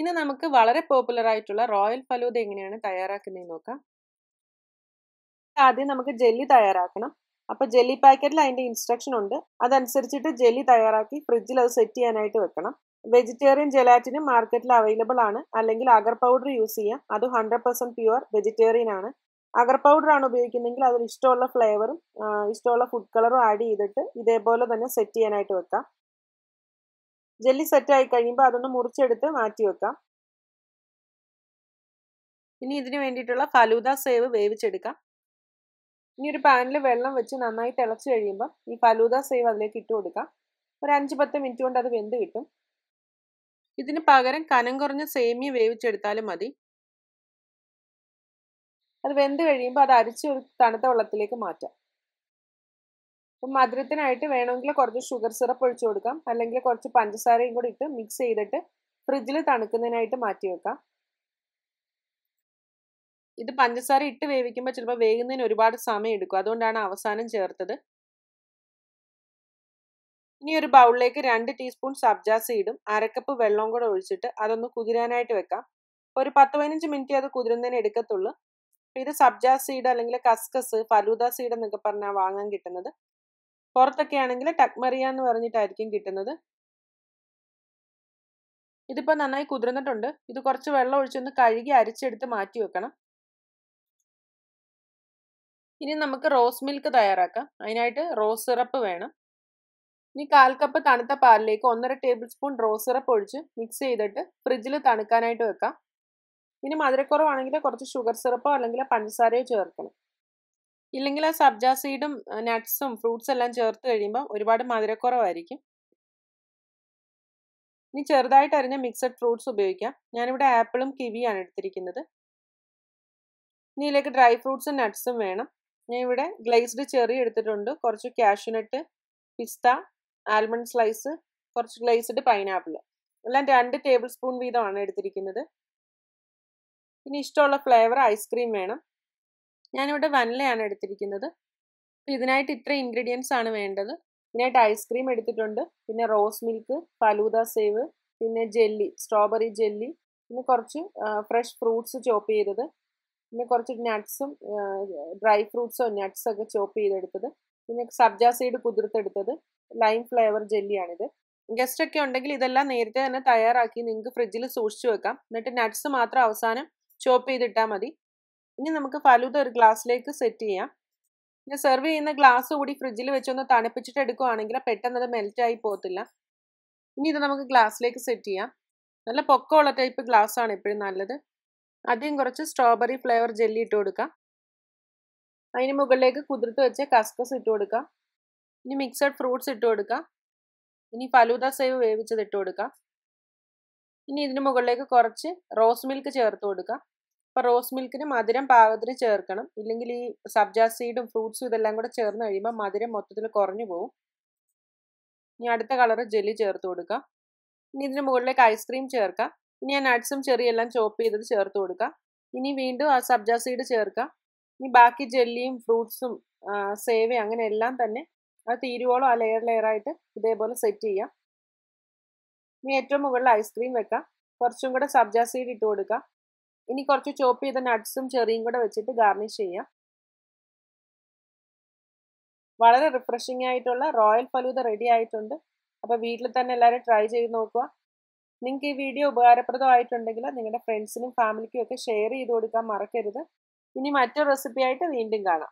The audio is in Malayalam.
ഇന്ന് നമുക്ക് വളരെ പോപ്പുലർ ആയിട്ടുള്ള റോയൽ ഫലൂദ എങ്ങനെയാണ് തയ്യാറാക്കുന്നതെന്ന് നോക്കാം. ആദ്യം നമുക്ക് ജെല്ലി തയ്യാറാക്കണം. അപ്പോൾ ജെല്ലി പാക്കറ്റിൽ അതിൻ്റെ ഇൻസ്ട്രക്ഷൻ ഉണ്ട്. അതനുസരിച്ചിട്ട് ജെല്ലി തയ്യാറാക്കി ഫ്രിഡ്ജിൽ അത് സെറ്റ് ചെയ്യാനായിട്ട് വെക്കണം. വെജിറ്റേറിയൻ ജെലാറ്റിനും മാർക്കറ്റിൽ അവൈലബിൾ ആണ്. അല്ലെങ്കിൽ അഗർ പൗഡർ യൂസ് ചെയ്യാം. അത് 100% പ്യുവർ വെജിറ്റേറിയൻ ആണ്. അഗർ പൗഡർ ആണ് ഉപയോഗിക്കുന്നതെങ്കിൽ അതിൽ ഇഷ്ടമുള്ള ഫ്ലേവറും ഇഷ്ടമുള്ള ഫുഡ് കളറും ആഡ് ചെയ്തിട്ട് ഇതേപോലെ തന്നെ സെറ്റ് ചെയ്യാനായിട്ട് വെക്കാം. ജെല്ലി സെറ്റ് ആയി കഴിയുമ്പോൾ അതൊന്ന് മുറിച്ചെടുത്ത് മാറ്റി വെക്കാം. ഇനി ഇതിന് വേണ്ടിയിട്ടുള്ള ഫലൂദ സേവ് വേവിച്ചെടുക്കാം. ഇനി ഒരു പാനിൽ വെള്ളം വെച്ച് നന്നായി തിളച്ച് കഴിയുമ്പോൾ ഈ ഫലൂദ സേവ് അതിലേക്ക് ഇട്ട് കൊടുക്കാം. ഒരു 5-10 മിനിറ്റ് കൊണ്ട് അത് വെന്ത് കിട്ടും. ഇതിന് പകരം കനം കുറഞ്ഞ സേമിയ വേവിച്ചെടുത്താലും മതി. അത് വെന്ത് കഴിയുമ്പോൾ അത് അരിച്ച് ഒരു തണുത്ത വെള്ളത്തിലേക്ക് മാറ്റാം. അപ്പം മധുരത്തിനായിട്ട് വേണമെങ്കിൽ കുറച്ച് ഷുഗർ സിറപ്പ് ഒഴിച്ചു കൊടുക്കാം. അല്ലെങ്കിൽ കുറച്ച് പഞ്ചസാരയും കൂടി ഇട്ട് മിക്സ് ചെയ്തിട്ട് ഫ്രിഡ്ജിൽ തണുക്കുന്നതിനായിട്ട് മാറ്റി വെക്കാം. ഇത് പഞ്ചസാര ഇട്ട് വേവിക്കുമ്പോൾ ചിലപ്പോൾ വേകുന്നതിന് ഒരുപാട് സമയം എടുക്കും. അതുകൊണ്ടാണ് അവസാനം ചേർത്തത്. ഇനി ഒരു ബൗളിലേക്ക് 2 ടീസ്പൂൺ സബ്ജ സീഡും 1/2 കപ്പ് വെള്ളവും കൂടെ ഒഴിച്ചിട്ട് അതൊന്ന് കുതിരാനായിട്ട് വെക്കാം. ഒരു 10-15 മിനിറ്റ് അത് കുതിരുന്നതിന് എടുക്കത്തുള്ളൂ. ഇത് സബ്ജ സീഡ് അല്ലെങ്കിൽ കസ്കസ്, ഫലൂദ സീഡ് എന്നൊക്കെ പറഞ്ഞാൽ വാങ്ങാൻ കിട്ടുന്നത്. പുറത്തൊക്കെ ആണെങ്കിൽ ടക്മറിയ എന്ന് പറഞ്ഞിട്ടായിരിക്കും കിട്ടുന്നത്. ഇതിപ്പോൾ നന്നായി കുതിർന്നിട്ടുണ്ട്. ഇത് കുറച്ച് വെള്ളം ഒഴിച്ചൊന്ന് കഴുകി അരിച്ചെടുത്ത് മാറ്റി വെക്കണം. ഇനി നമുക്ക് റോസ് മിൽക്ക് തയ്യാറാക്കാം. അതിനായിട്ട് റോസ് സിറപ്പ് വേണം. ഇനി 1/4 കപ്പ് തണുത്ത പാലിലേക്ക് 1.5 ടേബിൾ സ്പൂൺ റോസ് സിറപ്പ് ഒഴിച്ച് മിക്സ് ചെയ്തിട്ട് ഫ്രിഡ്ജിൽ തണുക്കാനായിട്ട് വെക്കാം. ഇനി മധുരക്കുറവാണെങ്കിൽ കുറച്ച് ഷുഗർ സിറപ്പോ അല്ലെങ്കിൽ പഞ്ചസാരയോ ചേർക്കണം. ഇല്ലെങ്കിൽ ആ സബ്ജ സീഡും നട്ട്സും ഫ്രൂട്ട്സ് എല്ലാം ചേർത്ത് കഴിയുമ്പോൾ ഒരുപാട് മധുരക്കുറവായിരിക്കും. ഇനി ചെറുതായിട്ട് അരിഞ്ഞ മിക്സഡ് ഫ്രൂട്ട്സ് ഉപയോഗിക്കാം. ഞാനിവിടെ ആപ്പിളും കിവിയാണ് എടുത്തിരിക്കുന്നത്. ഇനി ഇതിലേക്ക് ഡ്രൈ ഫ്രൂട്ട്സും നട്ട്സും വേണം. ഞാൻ ഇവിടെ ഗ്ലേസ്ഡ് ചെറി എടുത്തിട്ടുണ്ട്. കുറച്ച് കാഷ്യൂനട്ട്, പിസ്ത, ആൽമണ്ട് സ്ലൈസ്, കുറച്ച് ഗ്ലേസ്ഡ് പൈനാപ്പിൾ, എല്ലാം 2 ടേബിൾ സ്പൂൺ വീതമാണ് എടുത്തിരിക്കുന്നത്. ഇനി ഇഷ്ടമുള്ള ഫ്ലേവർ ഐസ്ക്രീം വേണം. ഞാനിവിടെ വനിലയാണ് എടുത്തിരിക്കുന്നത്. ഇതിനായിട്ട് ഇത്ര ഇൻഗ്രീഡിയൻസ് ആണ് വേണ്ടത്. ഇതിനായിട്ട് ഐസ്ക്രീം എടുത്തിട്ടുണ്ട്, പിന്നെ റോസ് മിൽക്ക്, ഫലൂദ സേവ്, പിന്നെ ജെല്ലി, സ്ട്രോബെറി ജെല്ലി, പിന്നെ കുറച്ച് ഫ്രഷ് ഫ്രൂട്ട്സ് ചോപ്പ് ചെയ്തത്, പിന്നെ കുറച്ച് നട്ട്സും ഡ്രൈ ഫ്രൂട്ട്സോ നട്ട്സൊക്കെ ചോപ്പ് ചെയ്തെടുത്തത്, പിന്നെ സബ്ജ സീഡ് കുതിർത്തെടുത്തത്, ലൈം ഫ്ലേവർ ജെല്ലിയാണിത്. ഗസ്റ്റ് ഒക്കെ ഉണ്ടെങ്കിൽ ഇതെല്ലാം നേരത്തെ തന്നെ തയ്യാറാക്കി നിങ്ങൾക്ക് ഫ്രിഡ്ജിൽ സൂക്ഷിച്ചു വെക്കാം. എന്നിട്ട് നട്ട്സ് മാത്രം അവസാനം ചോപ്പ് ചെയ്തിട്ടാൽ മതി. ഇനി നമുക്ക് ഫലൂദ ഒരു ഗ്ലാസ്സിലേക്ക് സെറ്റ് ചെയ്യാം. പിന്നെ സെർവ് ചെയ്യുന്ന ഗ്ലാസ് കൂടി ഫ്രിഡ്ജിൽ വെച്ചൊന്ന് തണുപ്പിച്ചിട്ട് എടുക്കുകയാണെങ്കിൽ പെട്ടെന്ന് അത് മെൽറ്റായി പോകത്തില്ല. ഇനി ഇത് നമുക്ക് ഗ്ലാസ്സിലേക്ക് സെറ്റ് ചെയ്യാം. നല്ല പൊക്കമുള്ള ടൈപ്പ് ഗ്ലാസ് ആണ് എപ്പോഴും നല്ലത്. ആദ്യം കുറച്ച് സ്ട്രോബെറി ഫ്ലേവർ ജെല്ലി ഇട്ട് കൊടുക്കാം. അതിന് മുകളിലേക്ക് കുതിർത്ത് വെച്ച് കസ്കസ് ഇട്ട് കൊടുക്കാം. ഇനി മിക്സഡ് ഫ്രൂട്ട്സ് ഇട്ട് കൊടുക്കാം. ഇനി ഫലൂദ സേവ് വേവിച്ചത് ഇട്ട് കൊടുക്കാം. ഇനി ഇതിന് മുകളിലേക്ക് കുറച്ച് റോസ് മിൽക്ക് ചേർത്ത് കൊടുക്കാം. അപ്പോൾ റോസ് മിൽക്കിന് മധുരം പാകത്തിന് ചേർക്കണം. ഇല്ലെങ്കിൽ ഈ സബ്ജ സീഡും ഫ്രൂട്ട്സും ഇതെല്ലാം കൂടെ ചേർന്ന് കഴിയുമ്പോൾ മധുരം മൊത്തത്തിൽ കുറഞ്ഞു പോകും. ഇനി അടുത്ത കളർ ജെല്ലി ചേർത്ത് കൊടുക്കാം. ഇനി ഇതിന് മുകളിലേക്ക് ഐസ്ക്രീം ചേർക്കാം. ഇനി ആ നട്ട്സും ചെറിയെല്ലാം ചോപ്പ് ചെയ്തത് ചേർത്ത് കൊടുക്കാം. ഇനി വീണ്ടും ആ സബ്ജ സീഡ് ചേർക്കാം. ഇനി ബാക്കി ജെല്ലിയും ഫ്രൂട്ട്സും സേവ അങ്ങനെ എല്ലാം തന്നെ അത് തീരുവോളം ആ ലെയറായിട്ട് ഇതേപോലെ സെറ്റ് ചെയ്യാം. ഇനി ഏറ്റവും മുകളിൽ ഐസ്ക്രീം വെക്കാം. കുറച്ചും കൂടെ സബ്ജ സീഡ് ഇട്ട് കൊടുക്കാം. ഇനി കുറച്ച് ചോപ്പ് ചെയ്ത നട്ട്സും ചെറിയും കൂടെ വെച്ചിട്ട് ഗാർണിഷ് ചെയ്യാം. വളരെ റിഫ്രഷിംഗ് ആയിട്ടുള്ള റോയൽ ഫലൂദ റെഡി ആയിട്ടുണ്ട്. അപ്പോൾ വീട്ടിൽ തന്നെ എല്ലാവരും ട്രൈ ചെയ്ത് നോക്കുക. നിങ്ങൾക്ക് ഈ വീഡിയോ ഉപകാരപ്രദമായിട്ടുണ്ടെങ്കിൽ നിങ്ങളുടെ ഫ്രണ്ട്സിനും ഫാമിലിക്കും ഒക്കെ ഷെയർ ചെയ്ത് കൊടുക്കാൻ മറക്കരുത്. ഇനി മറ്റൊരു റെസിപ്പി ആയിട്ട് വീണ്ടും കാണാം.